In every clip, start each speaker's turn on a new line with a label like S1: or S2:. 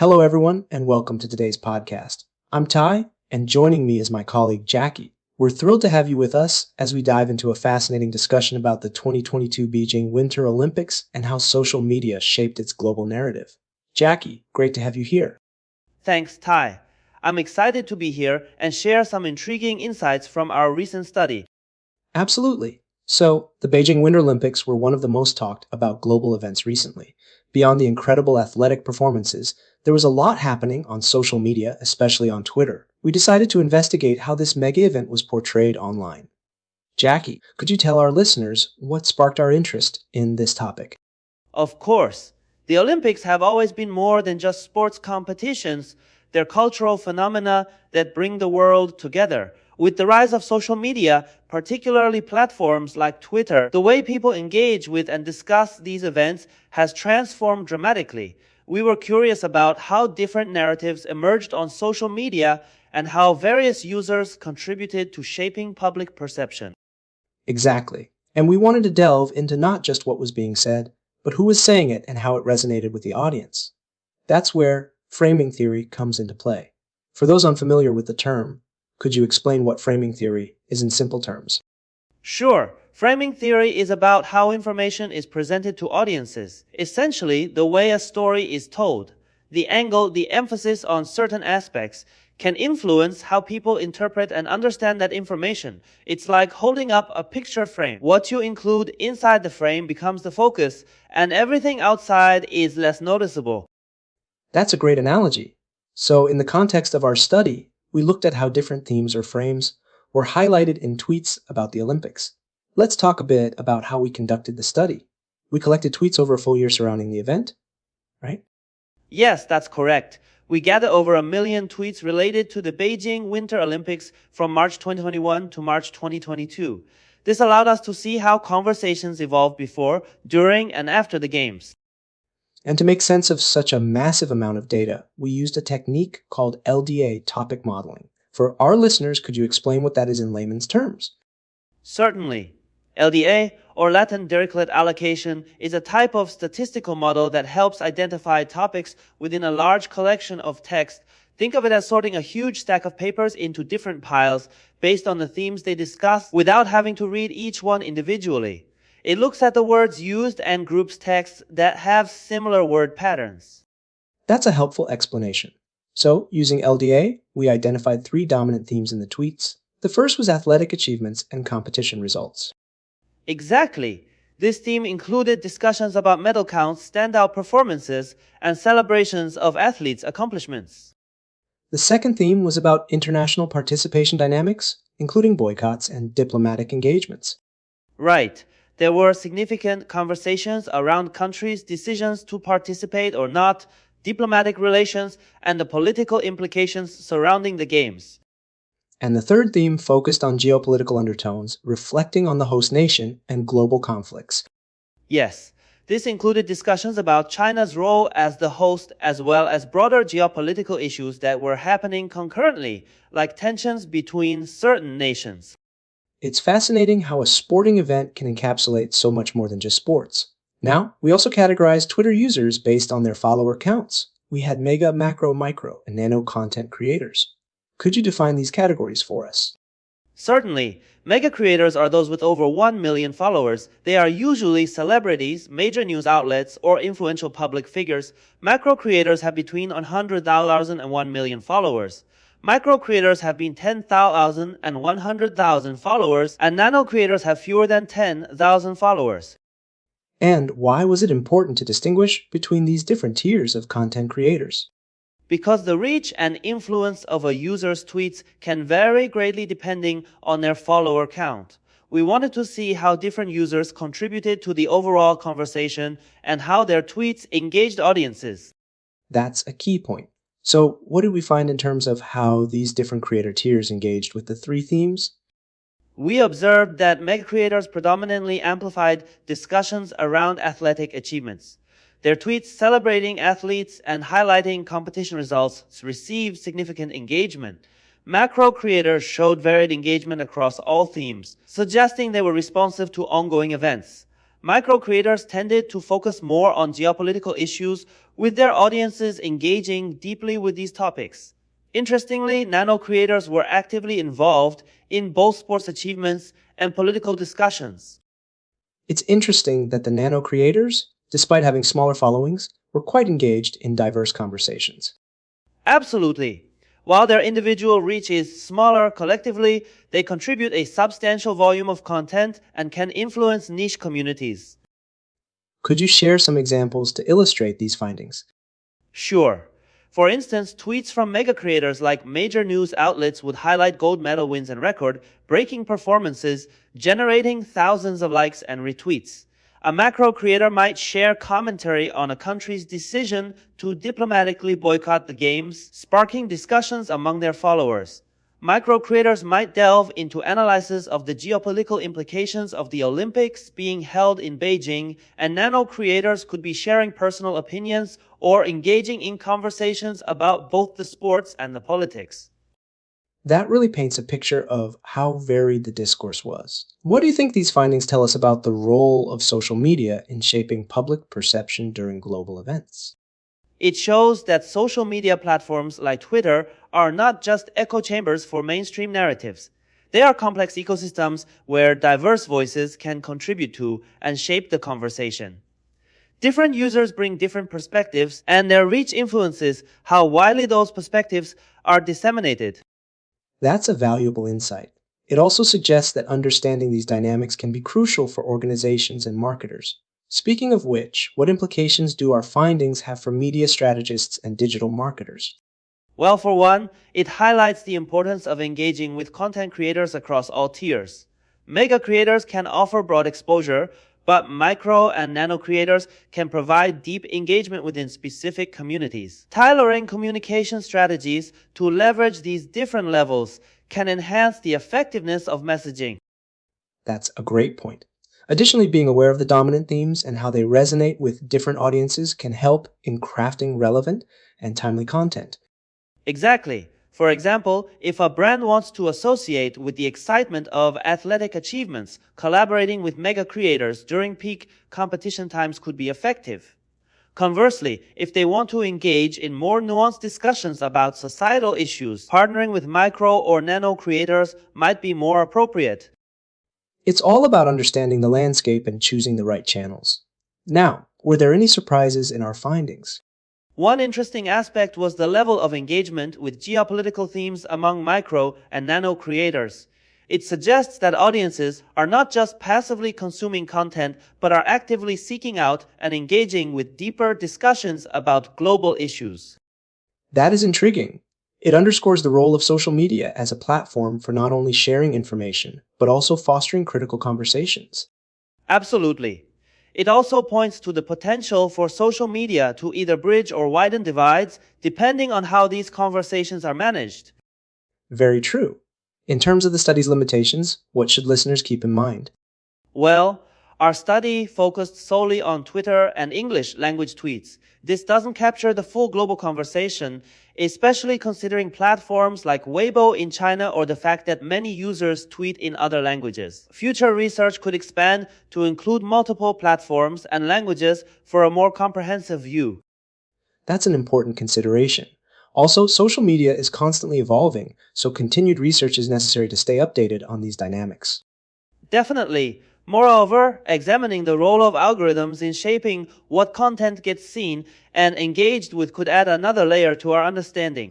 S1: Hello, everyone, and welcome to today's podcast. I'm Ty, and joining me is my colleague Jackie. We're thrilled to have you with us as we dive into a fascinating discussion about the 2022 Beijing Winter Olympics and how social media shaped its global narrative. Jackie, great to have you here.
S2: Thanks, Ty. I'm excited to be here and share some intriguing insights from our recent study.
S1: Absolutely. So, the Beijing Winter Olympics were one of the most talked about global events recently. Beyond the incredible athletic performances, there was a lot happening on social media, especially on Twitter. We decided to investigate how this mega event was portrayed online. Jackie, could you tell our listeners what sparked our interest in this topic?
S2: Of course, the Olympics have always been more than just sports competitions. They're cultural phenomena that bring the world together. With the rise of social media, particularly platforms like Twitter, the way people engage with and discuss these events has transformed dramatically. We were curious about how different narratives emerged on social media and how various users contributed to shaping public perception.
S1: Exactly. And we wanted to delve into not just what was being said, but who was saying it and how it resonated with the audience. That's where framing theory comes into play. For those unfamiliar with the term, could you explain what framing theory is in simple terms?
S2: Sure. Framing theory is about how information is presented to audiences. Essentially, the way a story is told. The angle, the emphasis on certain aspects can influence how people interpret and understand that information. It's like holding up a picture frame. What you include inside the frame becomes the focus, and everything outside is less noticeable.
S1: That's a great analogy. So, in the context of our study, we looked at how different themes or frames were highlighted in tweets about the Olympics. Let's talk a bit about how we conducted the study. We collected tweets over a full year surrounding the event, right?
S2: Yes, that's correct. We gathered over 1 million tweets related to the Beijing Winter Olympics from March 2021 to March 2022. This allowed us to see how conversations evolved before, during, and after the games.
S1: And to make sense of such a massive amount of data, we used a technique called LDA topic modeling. For our listeners, could you explain what that is in layman's terms?
S2: Certainly. LDA, or latent Dirichlet allocation, is a type of statistical model that helps identify topics within a large collection of text. Think of it as sorting a huge stack of papers into different piles based on the themes they discuss without having to read each one individually. It looks at the words used and groups texts that have similar word patterns.
S1: That's a helpful explanation. So, using LDA, we identified 3 dominant themes in the tweets. The first was athletic achievements and competition results.
S2: Exactly. This theme included discussions about medal counts, standout performances, and celebrations of athletes' accomplishments.
S1: The second theme was about international participation dynamics, including boycotts and diplomatic engagements.
S2: Right. There were significant conversations around countries' decisions to participate or not, diplomatic relations, and the political implications surrounding the games.
S1: And the third theme focused on geopolitical undertones, reflecting on the host nation and global conflicts.
S2: Yes, this included discussions about China's role as the host as well as broader geopolitical issues that were happening concurrently, like tensions between certain nations.
S1: It's fascinating how a sporting event can encapsulate so much more than just sports. Now, we also categorized Twitter users based on their follower counts. We had mega, macro, micro, and nano content creators. Could you define these categories for us?
S2: Certainly. Mega creators are those with over 1 million followers. They are usually celebrities, major news outlets, or influential public figures. Macro creators have between 100,000 and 1 million followers. Micro creators have been 10,000 and 100,000 followers, and nano creators have fewer than 10,000 followers.
S1: And why was it important to distinguish between these different tiers of content creators?
S2: Because the reach and influence of a user's tweets can vary greatly depending on their follower count. We wanted to see how different users contributed to the overall conversation and how their tweets engaged audiences.
S1: That's a key point. So, what did we find in terms of how these different creator tiers engaged with the 3 themes?
S2: We observed that mega creators predominantly amplified discussions around athletic achievements. Their tweets celebrating athletes and highlighting competition results received significant engagement. Macro creators showed varied engagement across all themes, suggesting they were responsive to ongoing events. Micro creators tended to focus more on geopolitical issues, with their audiences engaging deeply with these topics. Interestingly, nano creators were actively involved in both sports achievements and political discussions.
S1: It's interesting that the nano creators, despite having smaller followings, were quite engaged in diverse conversations.
S2: Absolutely. While their individual reach is smaller, collectively, they contribute a substantial volume of content and can influence niche communities.
S1: Could you share some examples to illustrate these findings?
S2: Sure. For instance, tweets from mega creators like major news outlets would highlight gold medal wins and record-breaking performances, generating thousands of likes and retweets. A macro creator might share commentary on a country's decision to diplomatically boycott the games, sparking discussions among their followers. Micro creators might delve into analysis of the geopolitical implications of the Olympics being held in Beijing, and nano creators could be sharing personal opinions or engaging in conversations about both the sports and the politics.
S1: That really paints a picture of how varied the discourse was. What do you think these findings tell us about the role of social media in shaping public perception during global events?
S2: It shows that social media platforms like Twitter are not just echo chambers for mainstream narratives. They are complex ecosystems where diverse voices can contribute to and shape the conversation. Different users bring different perspectives, and their reach influences how widely those perspectives are disseminated.
S1: That's a valuable insight. It also suggests that understanding these dynamics can be crucial for organizations and marketers. Speaking of which, what implications do our findings have for media strategists and digital marketers?
S2: Well, for one, it highlights the importance of engaging with content creators across all tiers. Mega creators can offer broad exposure, but micro and nano creators can provide deep engagement within specific communities. Tailoring communication strategies to leverage these different levels can enhance the effectiveness of messaging.
S1: That's a great point. Additionally, being aware of the dominant themes and how they resonate with different audiences can help in crafting relevant and timely content.
S2: Exactly. For example, if a brand wants to associate with the excitement of athletic achievements, collaborating with mega creators during peak competition times could be effective. Conversely, if they want to engage in more nuanced discussions about societal issues, partnering with micro or nano creators might be more appropriate.
S1: It's all about understanding the landscape and choosing the right channels. Now, were there any surprises in our findings?
S2: One interesting aspect was the level of engagement with geopolitical themes among micro and nano creators. It suggests that audiences are not just passively consuming content, but are actively seeking out and engaging with deeper discussions about global issues.
S1: That is intriguing. It underscores the role of social media as a platform for not only sharing information, but also fostering critical conversations.
S2: Absolutely. It also points to the potential for social media to either bridge or widen divides, depending on how these conversations are managed.
S1: Very true. In terms of the study's limitations, what should listeners keep in mind?
S2: Well, our study focused solely on Twitter and English language tweets. This doesn't capture the full global conversation, especially considering platforms like Weibo in China or the fact that many users tweet in other languages. Future research could expand to include multiple platforms and languages for a more comprehensive view.
S1: That's an important consideration. Also, social media is constantly evolving, so continued research is necessary to stay updated on these dynamics.
S2: Definitely. Moreover, examining the role of algorithms in shaping what content gets seen and engaged with could add another layer to our understanding.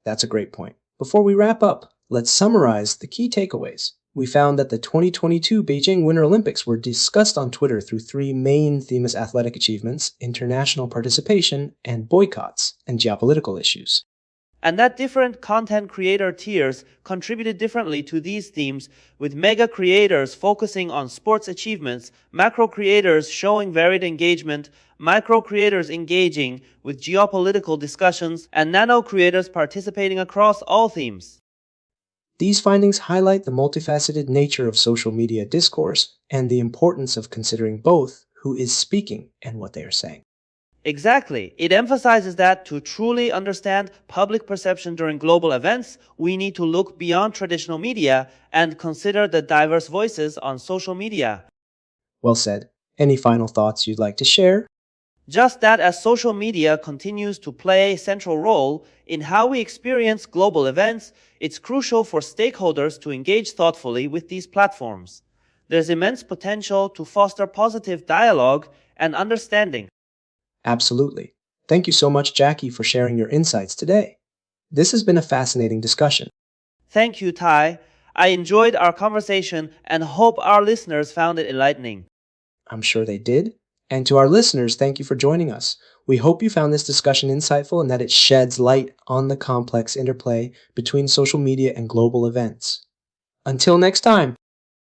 S1: That's a great point. Before we wrap up, let's summarize the key takeaways. We found that the 2022 Beijing Winter Olympics were discussed on Twitter through three main themes: athletic achievements, international participation, and boycotts and geopolitical issues.
S2: And that different content creator tiers contributed differently to these themes, with mega creators focusing on sports achievements, macro creators showing varied engagement, micro creators engaging with geopolitical discussions, and nano creators participating across all themes.
S1: These findings highlight the multifaceted nature of social media discourse and the importance of considering both who is speaking and what they are saying.
S2: Exactly. It emphasizes that to truly understand public perception during global events, we need to look beyond traditional media and consider the diverse voices on social media.
S1: Well said. Any final thoughts you'd like to share?
S2: Just that as social media continues to play a central role in how we experience global events, it's crucial for stakeholders to engage thoughtfully with these platforms. There's immense potential to foster positive dialogue and understanding.
S1: Absolutely. Thank you so much, Jackie, for sharing your insights today. This has been a fascinating discussion.
S2: Thank you, Tai. I enjoyed our conversation and hope our listeners found it enlightening.
S1: I'm sure they did. And to our listeners, thank you for joining us. We hope you found this discussion insightful and that it sheds light on the complex interplay between social media and global events. Until next time.